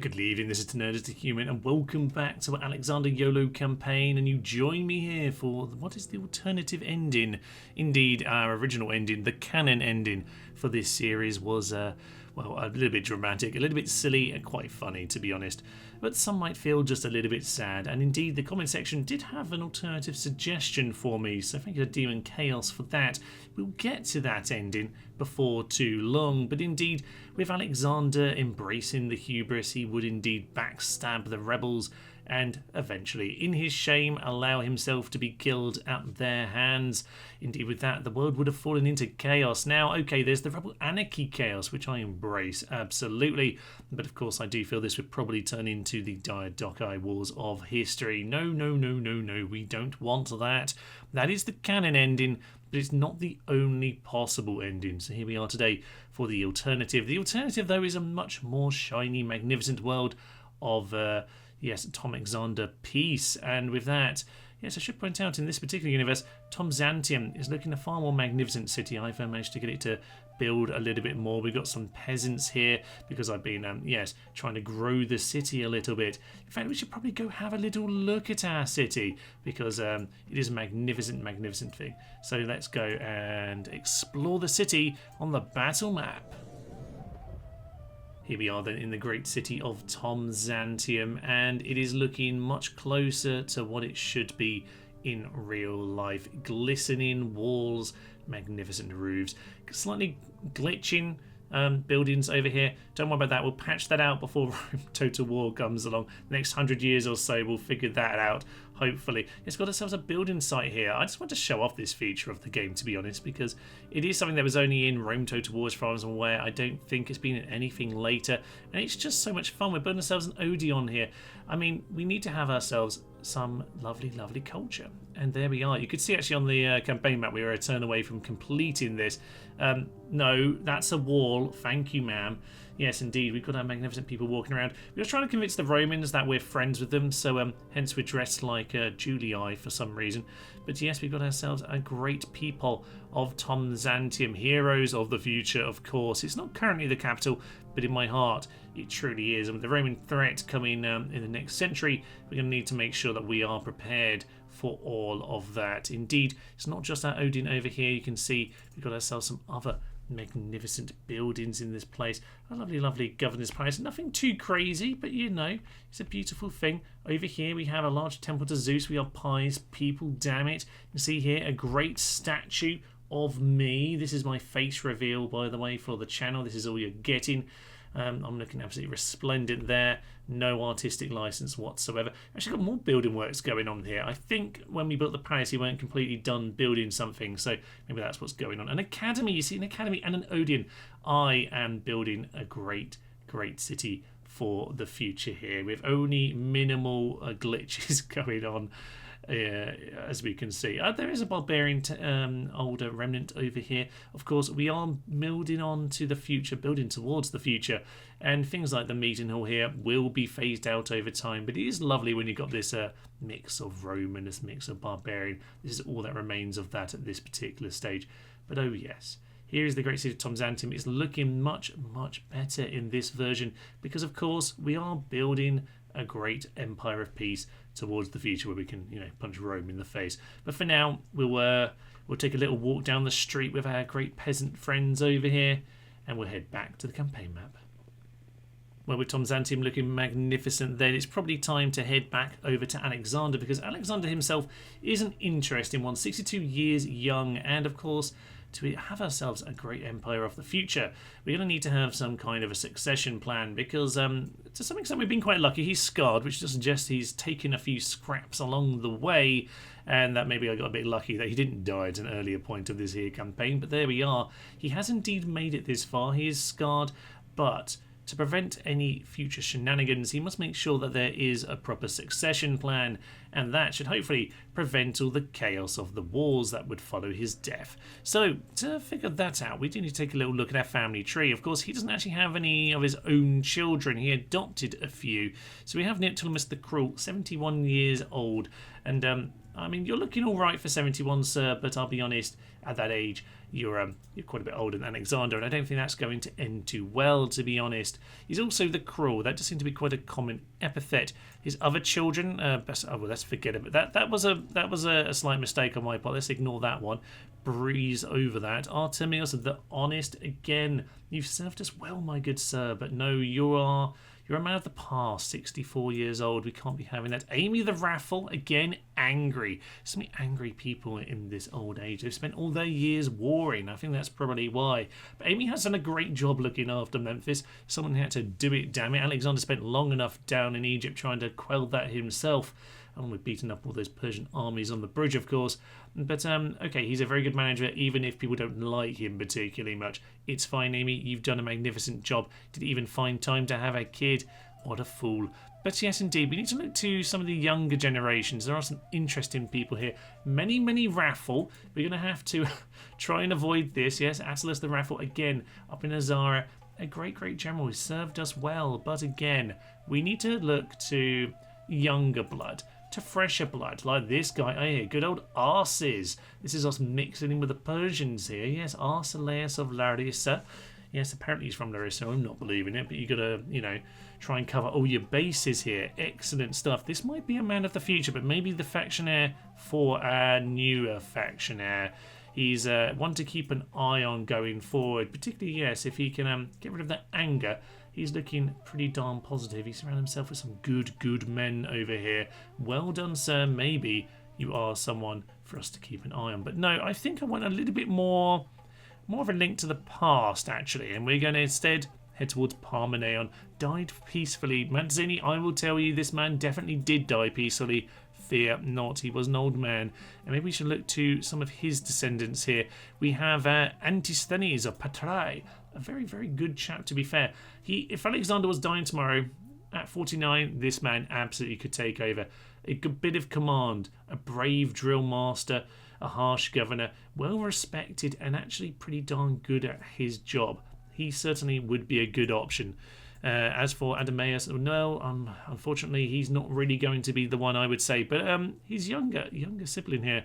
Good evening, this is Nerd the Human, and welcome back to our Alexander YOLO campaign. And you join me here for what is the alternative ending? Indeed, our original ending, the canon ending for this series was, well, a little bit dramatic, a little bit silly, and quite funny, to be honest. But some might feel just a little bit sad. And indeed, the comment section did have an alternative suggestion for me, so thank you to Demon Chaos for that. We'll get to that ending before too long, but indeed, with Alexander embracing the hubris, he would indeed backstab the rebels and eventually, in his shame, allow himself to be killed at their hands. Indeed, with that, the world would have fallen into chaos. Now, okay, there's the rebel anarchy chaos, which I embrace, absolutely. But of course, I do feel this would probably turn into the Diadochi Wars of history. No, no, no, no, no, we don't want that. That is the canon ending, but it's not the only possible ending. So here we are today for the alternative. The alternative, though, is a much more shiny, magnificent world of, yes, Tom Alexander peace. And with that, yes, I should point out in this particular universe, Tom Xantium is looking a far more magnificent city. I've managed to get it to build a little bit more. We've got some peasants here because I've been, yes, trying to grow the city a little bit. In fact, we should probably go have a little look at our city because it is a magnificent, magnificent thing. So let's go and explore the city on the battle map. Here we are then in the great city of Tom Xantium, and it is looking much closer to what it should be in real life. Glistening walls, magnificent roofs, slightly glitching buildings over here. Don't worry about that, we'll patch that out before Total War comes along. The next 100 years or so we'll figure that out, hopefully. It's got ourselves a building site here. I just want to show off this feature of the game, to be honest, because it is something that was only in Rome Total War as far as I'm aware. I don't think it's been in anything later, and it's just so much fun. We're building ourselves an Odeon here. I mean, we need to have ourselves some lovely, lovely culture. And there we are. You could see actually on the campaign map we were a turn away from completing this. No, that's a wall. Thank you, ma'am. Yes, indeed. We've got our magnificent people walking around. We're just trying to convince the Romans that we're friends with them, so hence we're dressed like Julii for some reason. But yes, we've got ourselves a great people of Tom Xantium, heroes of the future, of course. It's not currently the capital, but in my heart, it truly is. And with the Roman threat coming in the next century, we're going to need to make sure that we are prepared for all of that. Indeed, it's not just our Odin over here. You can see we've got ourselves some other magnificent buildings in this place. A lovely, lovely governor's palace. Nothing too crazy, but you know, it's a beautiful thing. Over here we have a large temple to Zeus. We are pious people, damn it. You can see here a great statue of me. This is my face reveal, by the way, for the channel. This is all you're getting. I'm looking absolutely resplendent there. No artistic license whatsoever. Actually got more building works going on here. I think when we built the palace, we weren't completely done building something, so maybe that's what's going on. An academy, you see, an academy and an Odeon. I am building a great, great city for the future here with only minimal glitches going on. As we can see, there is a barbarian older remnant over here. Of course, we are building on to the future, building towards the future, and things like the meeting hall here will be phased out over time. But it is lovely when you've got this mix of Roman, this mix of barbarian. This is all that remains of that at this particular stage. But oh yes, here is the great city of Tom Xantium. It's looking much, much better in this version because, of course, we are building a great empire of peace towards the future where we can, you know, punch Rome in the face. But for now, we'll take a little walk down the street with our great peasant friends over here, and we'll head back to the campaign map. Well, with Tom Xantium looking magnificent then, it's probably time to head back over to Alexander, because Alexander himself is an interesting one, 62 years young, and of course, to have ourselves a great empire of the future, we're going to need to have some kind of a succession plan because to some extent we've been quite lucky. He's scarred, which just suggests he's taken a few scraps along the way, and that maybe I got a bit lucky that he didn't die at an earlier point of this here campaign. But there we are. He has indeed made it this far. He is scarred, but to prevent any future shenanigans, he must make sure that there is a proper succession plan, and that should hopefully prevent all the chaos of the wars that would follow his death. So, to figure that out, we do need to take a little look at our family tree. Of course, he doesn't actually have any of his own children. He adopted a few. So we have Neoptolemus the Cruel, 71 years old, and I mean, you're looking all right for 71, sir, but I'll be honest, at that age, you're quite a bit older than Alexander, and I don't think that's going to end too well, to be honest. He's also the cruel. That does seem to be quite a common epithet. His other children, let's forget it. But that was a slight mistake on my part. Let's ignore that one. Breeze over that. Artemius, the honest, again. You've served us well, my good sir, but no, you're a man of the past, 64 years old. We can't be having that. Amy the Raffle, again, angry. So many angry people in this old age. They've spent all their years warring. I think that's probably why. But Amy has done a great job looking after Memphis. Someone had to do it, damn it. Alexander spent long enough down in Egypt trying to quell that himself. And we're beating up all those Persian armies on the bridge, of course. But, okay, he's a very good manager, even if people don't like him particularly much. It's fine, Amy. You've done a magnificent job. Did even find time to have a kid. What a fool. But yes, indeed, we need to look to some of the younger generations. There are some interesting people here. Many Raffle. We're going to have to try and avoid this. Yes, Attalus the Raffle, again, up in Azara. A great general who served us well. But again, we need to look to younger blood, to fresher blood, like this guy here, good old Arses. This is us mixing in with the Persians here. Yes, Arcelaus of Larissa. Yes, apparently he's from Larissa. I'm not believing it, but you gotta, try and cover all your bases here. Excellent stuff. This might be a man of the future, but maybe the factionaire for a newer factionaire. He's one to keep an eye on going forward, particularly, yes, if he can get rid of that anger. He's looking pretty darn positive. He's surrounded himself with some good men over here. Well done, sir. Maybe you are someone for us to keep an eye on. But no, I think I want a little bit more of a link to the past, actually. And we're going to instead head towards Parmeneon. Died peacefully. Mazzini, I will tell you, this man definitely did die peacefully. Fear not, he was an old man. And maybe we should look to some of his descendants here. We have Antisthenes of Patrai. A very good chap, to be fair. If Alexander was dying tomorrow at 49, this man absolutely could take over. A good bit of command, a brave drill master, a harsh governor, well respected and actually pretty darn good at his job. He certainly would be a good option. As for Adameus, no, unfortunately he's not really going to be the one, I would say. But his younger sibling here,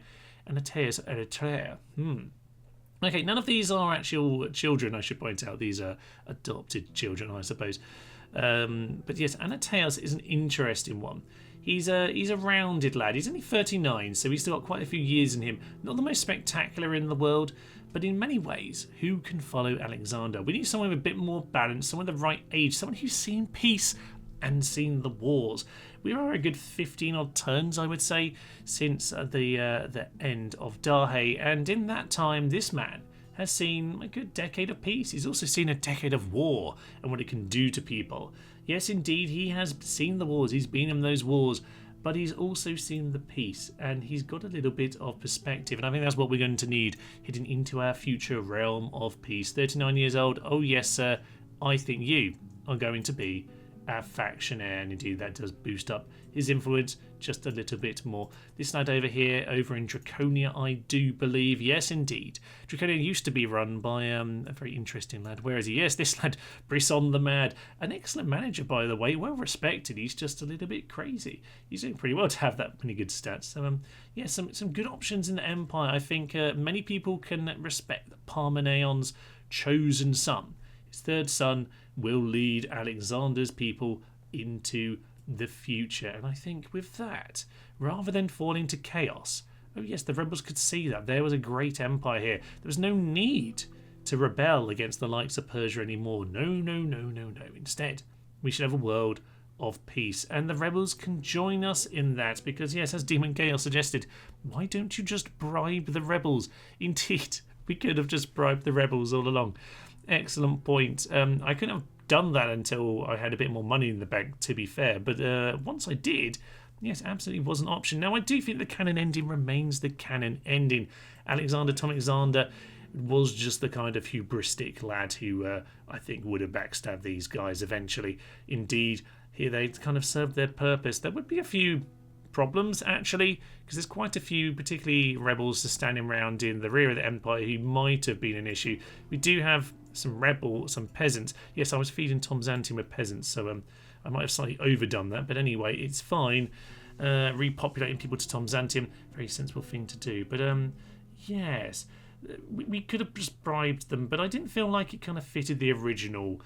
Anateus Eritrea. Okay, none of these are actual children, I should point out. These are adopted children, I suppose. But yes, Anateus is an interesting one. He's a rounded lad. He's only 39, so he's still got quite a few years in him. Not the most spectacular in the world, but in many ways, who can follow Alexander? We need someone with a bit more balance, someone the right age, someone who's seen peace and seen the wars. We are a good 15 odd turns, I would say, since the end of Dahe, and in that time, this man has seen a good decade of peace. He's also seen a decade of war and what it can do to people. Yes, indeed, he has seen the wars. He's been in those wars, but he's also seen the peace, and he's got a little bit of perspective, and I think that's what we're going to need heading into our future realm of peace. 39 years old. Oh yes, sir. I think you are going to be our factionaire, and indeed that does boost up his influence just a little bit more. This lad over here, over in Draconia, I do believe. Yes, indeed. Draconia used to be run by a very interesting lad. Where is he? Yes, this lad, Brisson the Mad. An excellent manager, by the way. Well respected. He's just a little bit crazy. He's doing pretty well to have that many good stats. So, yeah, some good options in the Empire. I think many people can respect Parmeneon's chosen son. His third son will lead Alexander's people into the future. And I think with that, rather than fall into chaos, oh yes, the rebels could see that there was a great empire here. There was no need to rebel against the likes of Persia anymore. No. Instead, we should have a world of peace, and the rebels can join us in that, because yes, as Demon Gale suggested, why don't you just bribe the rebels? Indeed, we could have just bribed the rebels all along. Excellent point. I couldn't have done that until I had a bit more money in the bank, to be fair, but once I did, yes, absolutely was an option. Now, I do think the canon ending remains the canon ending. Alexander Tomixander was just the kind of hubristic lad who I think would have backstabbed these guys eventually. Indeed, here they kind of served their purpose. There would be a few problems, actually, because there's quite a few, particularly rebels, standing around in the rear of the Empire who might have been an issue. We do have some peasants. Yes, I was feeding Tom Xantium with peasants, so I might have slightly overdone that, but anyway, it's fine. repopulating people to Tom Zantium. Very sensible thing to do. But yes, we could have just bribed them, but I didn't feel like it kind of fitted the original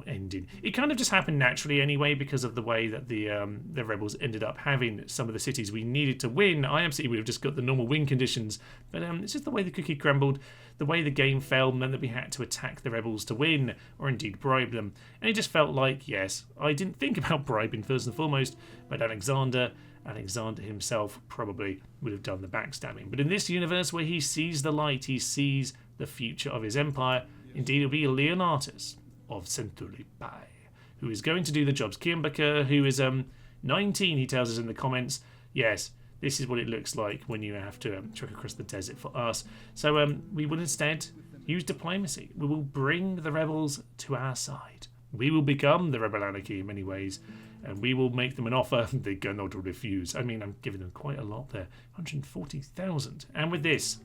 ending. It kind of just happened naturally anyway because of the way that the rebels ended up having some of the cities we needed to win. I absolutely would have just got the normal win conditions, but it's just the way the cookie crumbled. The way the game fell meant that we had to attack the rebels to win, or indeed bribe them. And it just felt like, yes, I didn't think about bribing first and foremost, but Alexander himself probably would have done the backstabbing. But in this universe where he sees the light, he sees the future of his empire, indeed it'll be Leonatus of Centuripai, who is going to do the jobs. Kiambaka, who is 19, he tells us in the comments. Yes, this is what it looks like when you have to trek across the desert for us. So we will instead use diplomacy. We will bring the rebels to our side. We will become the rebel anarchy in many ways, and we will make them an offer they cannot refuse. I mean, I'm giving them quite a lot there, 140,000. And with this,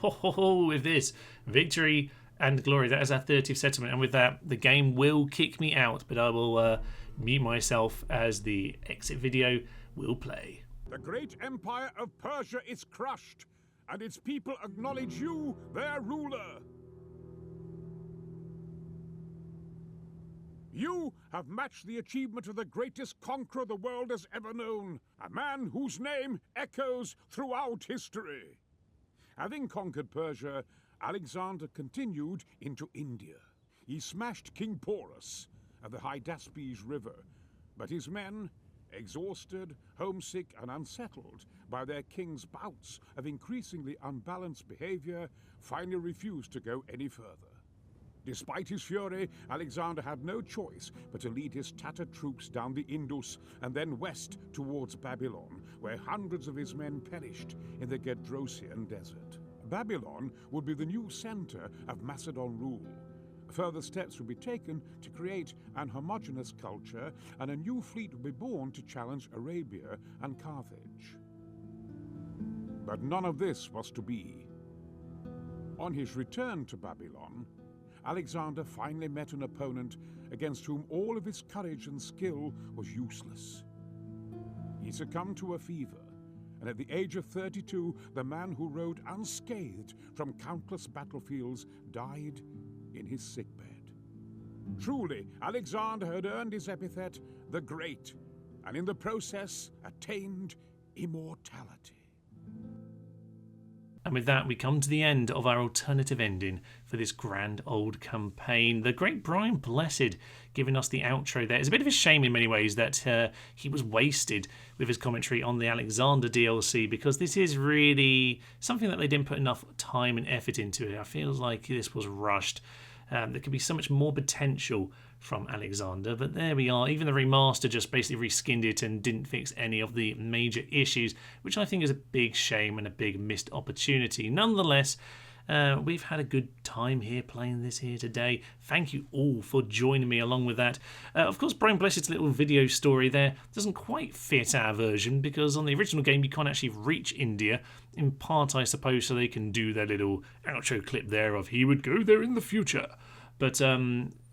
with this victory and glory, that is our 30th settlement, and with that the game will kick me out, but I will mute myself as the exit video will play. The great empire of Persia is crushed, and its people acknowledge you, their ruler. You have matched the achievement of the greatest conqueror the world has ever known, a man whose name echoes throughout history. Having conquered Persia, Alexander continued into India. He smashed King Porus at the Hydaspes River, but his men, exhausted, homesick, and unsettled by their king's bouts of increasingly unbalanced behavior, finally refused to go any further. Despite his fury, Alexander had no choice but to lead his tattered troops down the Indus and then west towards Babylon, where hundreds of his men perished in the Gedrosian desert. Babylon would be the new center of Macedon rule. Further steps would be taken to create an homogeneous culture, and a new fleet would be born to challenge Arabia and Carthage. But none of this was to be. On his return to Babylon, Alexander finally met an opponent against whom all of his courage and skill was useless. He succumbed to a fever, and at the age of 32, the man who rode unscathed from countless battlefields died in his sickbed. Truly, Alexander had earned his epithet, the Great, and in the process attained immortality. And with that, we come to the end of our alternative ending for this grand old campaign. The great Brian Blessed giving us the outro there. It's a bit of a shame in many ways that he was wasted with his commentary on the Alexander DLC, because this is really something that they didn't put enough time and effort into it. I feel like this was rushed. There could be so much more potential from Alexander, but there we are. Even the remaster just basically reskinned it and didn't fix any of the major issues, which I think is a big shame and a big missed opportunity. Nonetheless, we've had a good time here playing this here today. Thank you all for joining me along with that. Of course, Brian Blessed's little video story there doesn't quite fit our version, because on the original game you can't actually reach India, in part I suppose so they can do their little outro clip there of he would go there in the future. But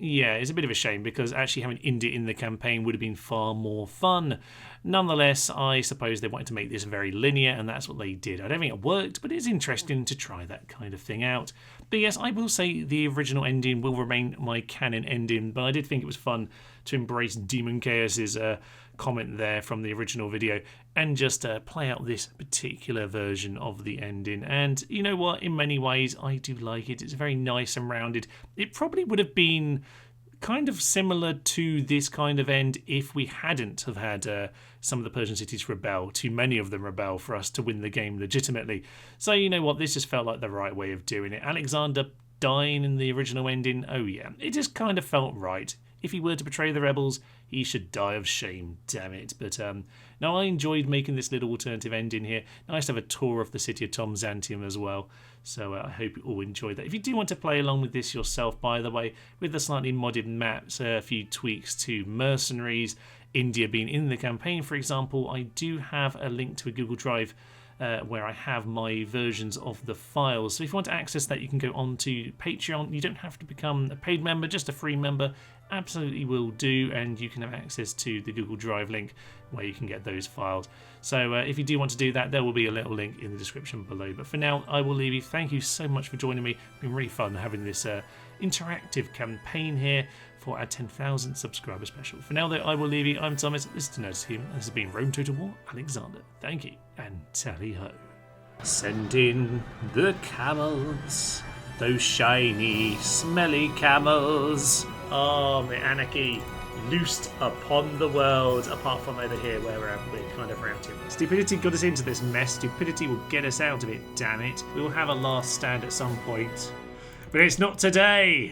yeah, it's a bit of a shame, because actually having India in the campaign would have been far more fun. Nonetheless, I suppose they wanted to make this very linear, and that's what they did. I don't think it worked, but it's interesting to try that kind of thing out. But yes, I will say the original ending will remain my canon ending, but I did think it was fun to embrace Demon Chaos's comment there from the original video and just play out this particular version of the ending. And you know what, in many ways I do like it. It's very nice and rounded. It probably would have been kind of similar to this kind of end if we hadn't have had some of the Persian cities rebel, too many of them rebel for us to win the game legitimately. So you know what, this just felt like the right way of doing it. Alexander dying in the original ending, oh yeah, it just kind of felt right. If he were to betray the rebels, he should die of shame, damn it. But no, I enjoyed making this little alternative ending here. Nice to have a tour of the city of Tom Zantium as well. So I hope you all enjoyed that. If you do want to play along with this yourself, by the way, with the slightly modded maps, a few tweaks to mercenaries, India being in the campaign, for example, I do have a link to a Google Drive where I have my versions of the files. So if you want to access that, you can go on to Patreon. You don't have to become a paid member, just a free member, absolutely will do, and you can have access to the Google Drive link where you can get those files. So if you do want to do that, there will be a little link in the description below. But for now, I will leave you. Thank you so much for joining me. It's been really fun having this interactive campaign here for our 10,000 subscriber special. For now, though, I will leave you. I'm Thomas. This is Nerd Team. This has been Rome Total War Alexander. Thank you, and tally ho. Send in the camels, those shiny, smelly camels. Oh, the anarchy loosed upon the world, apart from over here where we're kind of routed. Stupidity got us into this mess. Stupidity will get us out of it, damn it. We will have a last stand at some point. But it's not today.